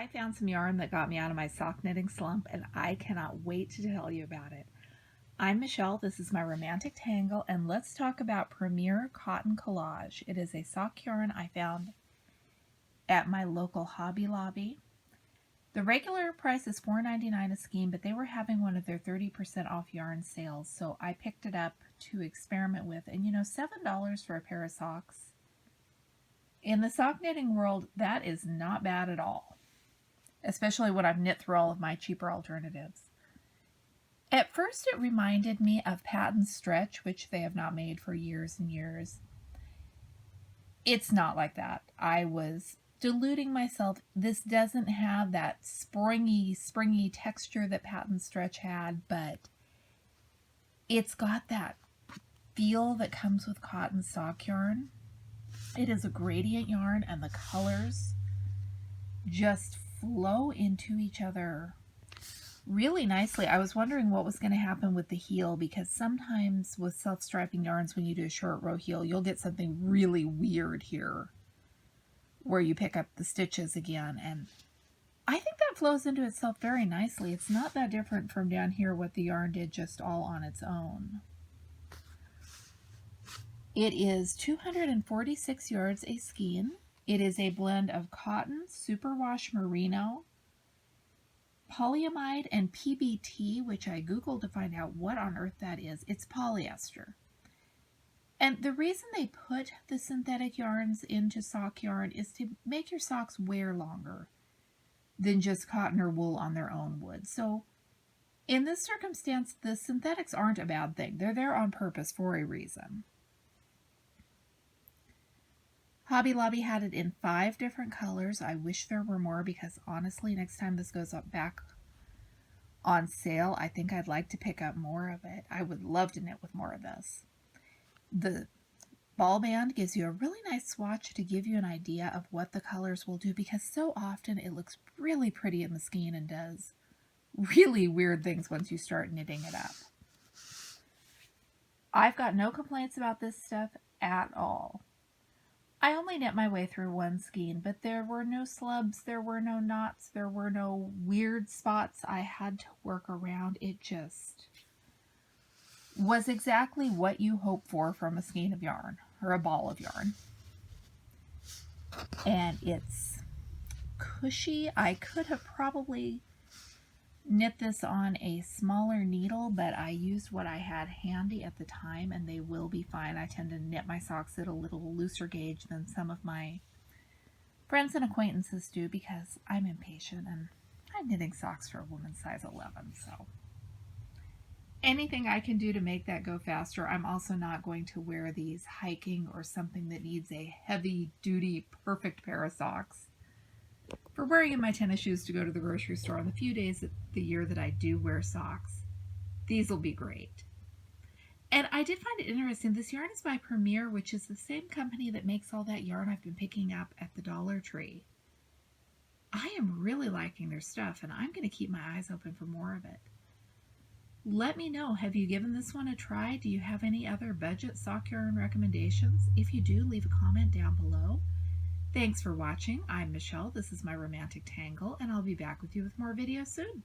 I found some yarn that got me out of my sock knitting slump, and I cannot wait to tell you about it. I'm Michelle, this is my romantic tangle, and let's talk about Premier Cotton Collage. It is a sock yarn I found at my local Hobby Lobby. The regular price is $4.99 a skein, but they were having one of their 30% off yarn sales, so I picked it up to experiment with. And you know, $7 for a pair of socks. In the sock knitting world, that is not bad at all, especially when I've knit through all of my cheaper alternatives. At first, it reminded me of Patent Stretch, which they have not made for years and years. It's not like that. I was deluding myself. This doesn't have that springy texture that Patent Stretch had, but it's got that feel that comes with cotton sock yarn. It is a gradient yarn, and the colors just flow into each other really nicely. I was wondering what was going to happen with the heel, because sometimes with self-striping yarns, when you do a short row heel, you'll get something really weird here where you pick up the stitches again, and I think that flows into itself very nicely. It's not that different from down here what the yarn did just all on its own. It is 246 yards a skein. It is a blend of cotton, superwash merino, polyamide, and PBT, which I Googled to find out what on earth that is. It's polyester. And the reason they put the synthetic yarns into sock yarn is to make your socks wear longer than just cotton or wool on their own would. So in this circumstance, the synthetics aren't a bad thing. They're there on purpose for a reason. Hobby Lobby had it in 5 different colors. I wish there were more, because honestly, next time this goes up back on sale, I think I'd like to pick up more of it. I would love to knit with more of this. The ball band gives you a really nice swatch to give you an idea of what the colors will do, because so often it looks really pretty in the skein and does really weird things once you start knitting it up. I've got no complaints about this stuff at all. I only knit my way through one skein, but there were no slubs, there were no knots, there were no weird spots I had to work around. It just was exactly what you hope for from a skein of yarn, or a ball of yarn. And it's cushy. I could have probably knit this on a smaller needle, but I used what I had handy at the time, and they will be fine. I tend to knit my socks at a little looser gauge than some of my friends and acquaintances do, because I'm impatient and I'm knitting socks for a woman size 11, so anything I can do to make that go faster. I'm also not going to wear these hiking or something that needs a heavy-duty, perfect pair of socks for wearing in my tennis shoes to go to the grocery store on the few days of the year that I do wear socks. These will be great. And I did find it interesting. This yarn is by Premier, which is the same company that makes all that yarn I've been picking up at the Dollar Tree. I am really liking their stuff, and I'm going to keep my eyes open for more of it. Let me know, have you given this one a try? Do you have any other budget sock yarn recommendations? If you do, leave a comment down below. Thanks for watching. I'm Michelle. This is my romantic tangle, and I'll be back with you with more videos soon.